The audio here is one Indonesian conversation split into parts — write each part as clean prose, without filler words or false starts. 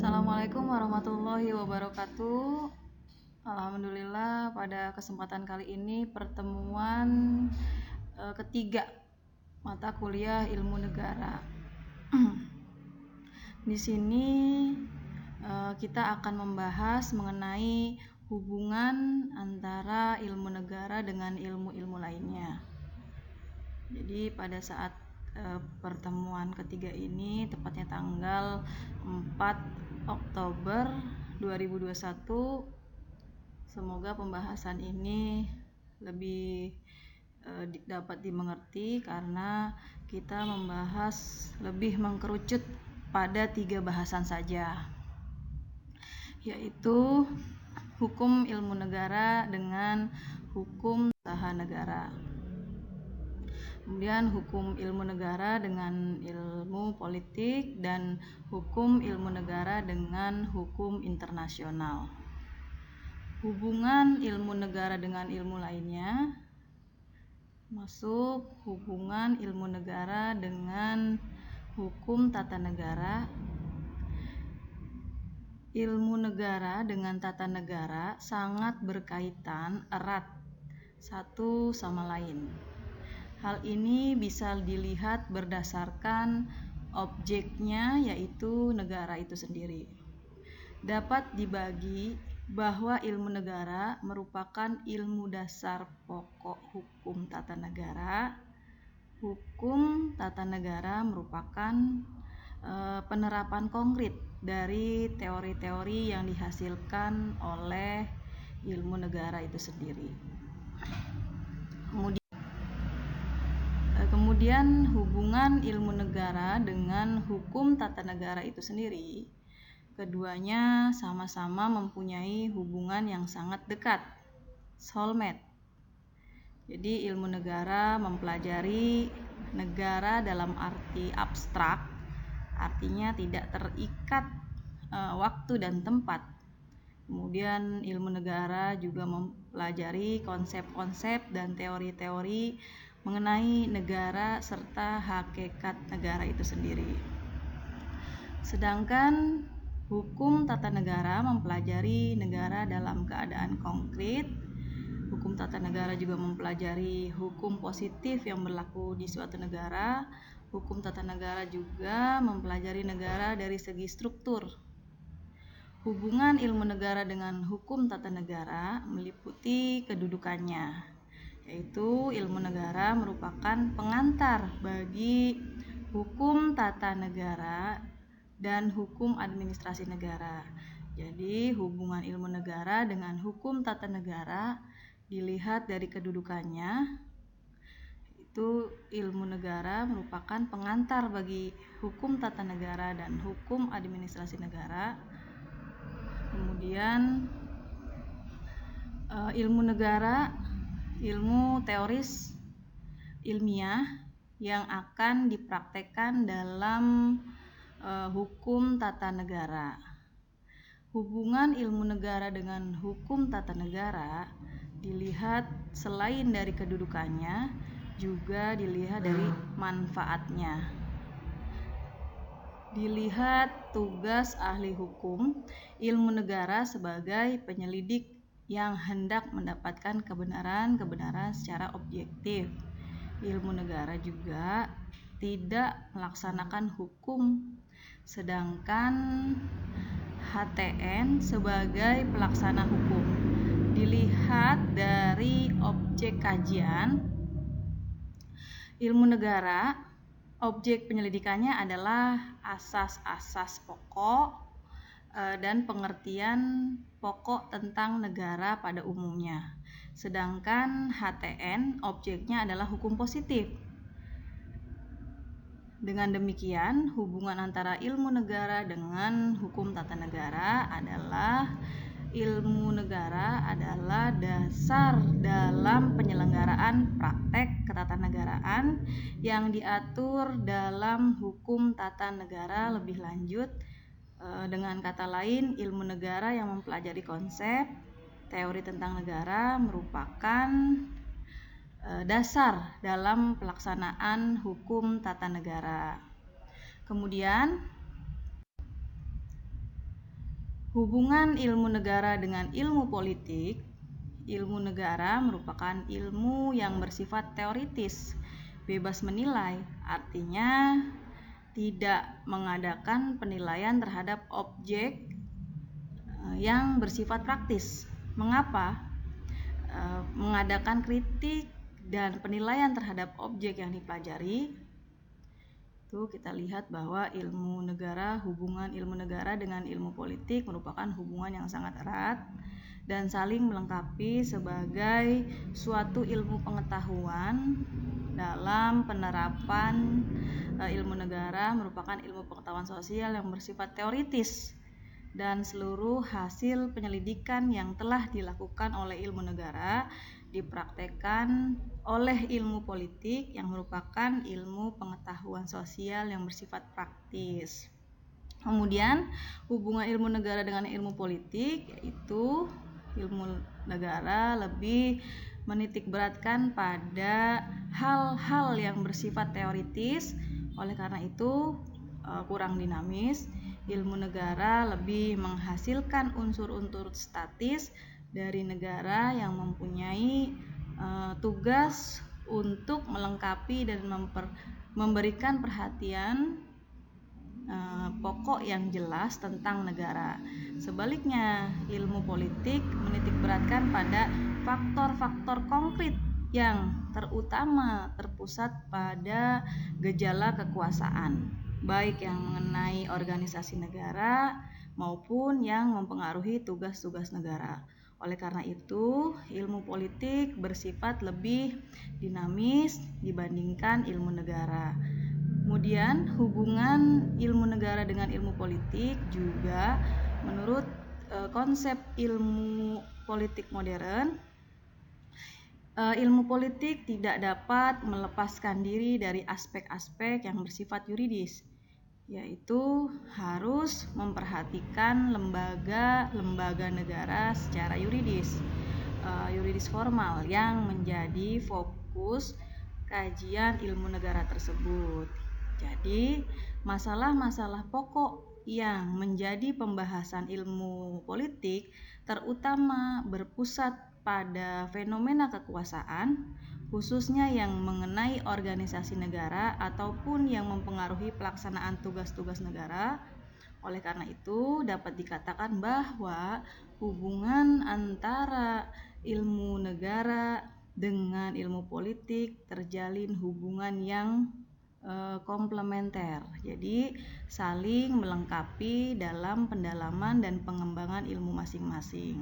Assalamualaikum warahmatullahi wabarakatuh. Alhamdulillah, pada kesempatan kali ini pertemuan ketiga mata kuliah ilmu negara. Di sini kita akan membahas mengenai hubungan antara ilmu negara dengan ilmu-ilmu lainnya. Jadi pada saat pertemuan ketiga ini, tepatnya tanggal 4 Oktober 2021, semoga pembahasan ini lebih dapat dimengerti karena kita membahas lebih mengkerucut pada 3 bahasan saja, yaitu hukum ilmu negara dengan hukum tata negara. Kemudian hukum ilmu negara dengan ilmu politik dan hukum ilmu negara dengan hukum internasional. Hubungan ilmu negara dengan ilmu lainnya masuk hubungan ilmu negara dengan hukum tata negara. Ilmu negara dengan tata negara sangat berkaitan erat satu sama lain. Hal ini bisa dilihat berdasarkan objeknya, yaitu negara itu sendiri. Dapat dibagi bahwa ilmu negara merupakan ilmu dasar pokok hukum tata negara. Hukum tata negara merupakan penerapan konkret dari teori-teori yang dihasilkan oleh ilmu negara itu sendiri. Kemudian hubungan ilmu negara dengan hukum tata negara itu sendiri, keduanya sama-sama mempunyai hubungan yang sangat dekat, soulmate. Jadi ilmu negara mempelajari negara dalam arti abstrak, artinya tidak terikat waktu dan tempat. Kemudian ilmu negara juga mempelajari konsep-konsep dan teori-teori mengenai negara serta hakikat negara itu sendiri. Sedangkan hukum tata negara mempelajari negara dalam keadaan konkret. Hukum tata negara juga mempelajari hukum positif yang berlaku di suatu negara. Hukum tata negara juga mempelajari negara dari segi struktur. Hubungan ilmu negara dengan hukum tata negara meliputi kedudukannya, yaitu ilmu negara merupakan pengantar bagi hukum tata negara dan hukum administrasi negara. Jadi hubungan ilmu negara dengan hukum tata negara dilihat dari kedudukannya, itu ilmu negara merupakan pengantar bagi hukum tata negara dan hukum administrasi negara. Kemudian ilmu negara, ilmu teoris ilmiah yang akan dipraktekkan dalam hukum tata negara. Hubungan ilmu negara dengan hukum tata negara dilihat selain dari kedudukannya, juga dilihat dari manfaatnya. Dilihat tugas ahli hukum ilmu negara sebagai penyelidik yang hendak mendapatkan kebenaran secara objektif. Ilmu negara juga tidak melaksanakan hukum, sedangkan HTN sebagai pelaksana hukum. Dilihat dari objek kajian ilmu negara, objek penyelidikannya adalah asas-asas pokok dan pengertian pokok tentang negara pada umumnya. Sedangkan HTN objeknya adalah hukum positif. Dengan demikian, hubungan antara ilmu negara dengan hukum tata negara adalah ilmu negara adalah dasar dalam penyelenggaraan praktek ketatanegaraan yang diatur dalam hukum tata negara lebih lanjut. Dengan kata lain, ilmu negara yang mempelajari konsep, teori tentang negara merupakan dasar dalam pelaksanaan hukum tata negara. Kemudian Hubungan ilmu negara dengan ilmu politik. Ilmu negara merupakan ilmu yang bersifat teoritis, bebas menilai, artinya tidak mengadakan penilaian terhadap objek yang bersifat praktis. Mengapa? Mengadakan kritik dan penilaian terhadap objek yang dipelajari. Itu kita lihat bahwa hubungan ilmu negara dengan ilmu politik merupakan hubungan yang sangat erat dan saling melengkapi sebagai suatu ilmu pengetahuan. Dalam penerapan ilmu negara merupakan ilmu pengetahuan sosial yang bersifat teoritis, dan seluruh hasil penyelidikan yang telah dilakukan oleh ilmu negara dipraktekkan oleh ilmu politik yang merupakan ilmu pengetahuan sosial yang bersifat praktis. Kemudian hubungan ilmu negara dengan ilmu politik, yaitu ilmu negara lebih menitikberatkan pada hal-hal yang bersifat teoritis, oleh karena itu kurang dinamis. Ilmu negara lebih menghasilkan unsur-unsur statis dari negara yang mempunyai tugas untuk melengkapi dan memberikan perhatian pokok yang jelas tentang negara. Sebaliknya, ilmu politik menitikberatkan pada faktor-faktor konkret yang terutama terpusat pada gejala kekuasaan, baik yang mengenai organisasi negara maupun yang mempengaruhi tugas-tugas negara. Oleh karena itu, ilmu politik bersifat lebih dinamis dibandingkan ilmu negara. Kemudian, hubungan ilmu negara dengan ilmu politik juga menurut konsep ilmu politik modern, ilmu politik tidak dapat melepaskan diri dari aspek-aspek yang bersifat yuridis, yaitu harus memperhatikan lembaga-lembaga negara secara yuridis formal yang menjadi fokus kajian ilmu negara tersebut. Jadi, masalah-masalah pokok yang menjadi pembahasan ilmu politik terutama berpusat pada fenomena kekuasaan, khususnya yang mengenai organisasi negara ataupun yang mempengaruhi pelaksanaan tugas-tugas negara. Oleh karena itu, dapat dikatakan bahwa hubungan antara ilmu negara dengan ilmu politik terjalin hubungan yang komplementer. Jadi, saling melengkapi dalam pendalaman dan pengembangan ilmu masing-masing.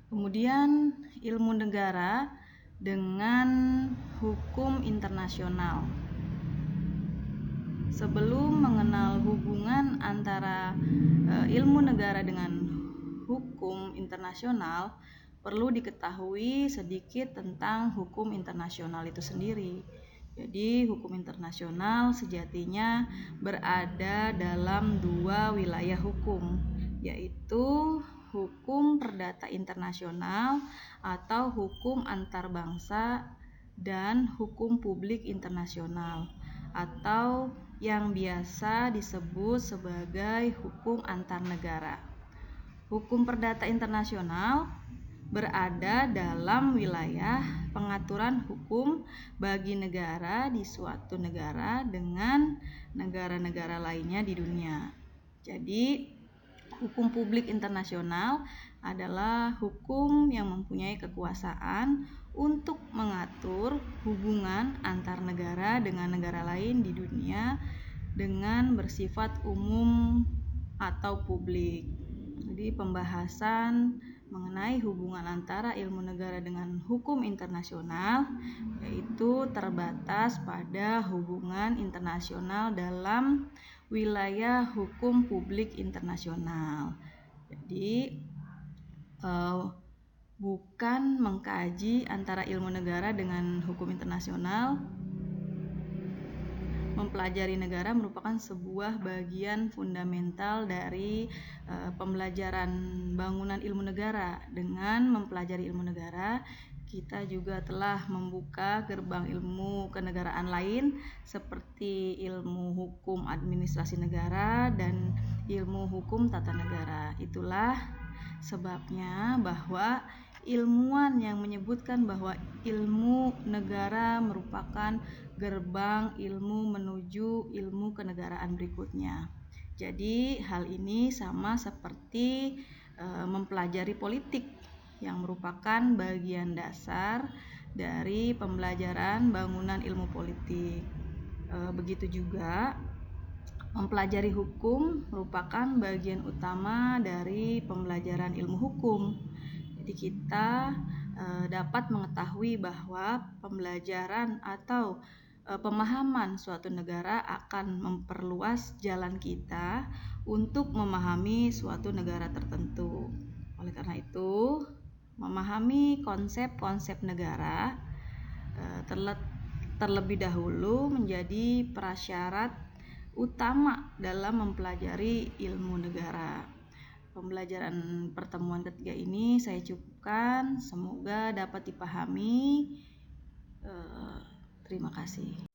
Kemudian ilmu negara dengan hukum internasional. Sebelum mengenal hubungan antara ilmu negara dengan hukum internasional, perlu diketahui sedikit tentang hukum internasional itu sendiri. Jadi, hukum internasional sejatinya berada dalam dua wilayah hukum, yaitu hukum perdata internasional atau hukum antar bangsa dan hukum publik internasional atau yang biasa disebut sebagai hukum antar negara. Hukum perdata internasional berada dalam wilayah pengaturan hukum bagi negara di suatu negara dengan negara-negara lainnya di dunia. Jadi, hukum publik internasional adalah hukum yang mempunyai kekuasaan untuk mengatur hubungan antar negara dengan negara lain di dunia dengan bersifat umum atau publik. Jadi, pembahasan mengenai hubungan antara ilmu negara dengan hukum internasional yaitu terbatas pada hubungan internasional dalam wilayah hukum publik internasional. Jadi, bukan mengkaji antara ilmu negara dengan hukum internasional. Mempelajari negara merupakan sebuah bagian fundamental dari pembelajaran bangunan ilmu negara. Dengan mempelajari ilmu negara, kita juga telah membuka gerbang ilmu kenegaraan lain seperti ilmu hukum administrasi negara dan ilmu hukum tata negara. Itulah sebabnya bahwa ilmuwan yang menyebutkan bahwa ilmu negara merupakan gerbang ilmu menuju ilmu kenegaraan berikutnya. Jadi hal ini sama seperti mempelajari politik yang merupakan bagian dasar dari pembelajaran bangunan ilmu politik. Begitu juga mempelajari hukum merupakan bagian utama dari pembelajaran ilmu hukum. Jadi kita dapat mengetahui bahwa pembelajaran atau pemahaman suatu negara akan memperluas jalan kita untuk memahami suatu negara tertentu. Oleh karena itu, memahami konsep-konsep negara terlebih dahulu menjadi prasyarat utama dalam mempelajari ilmu negara. Pembelajaran pertemuan ketiga ini saya cukupkan, semoga dapat dipahami. Terima kasih.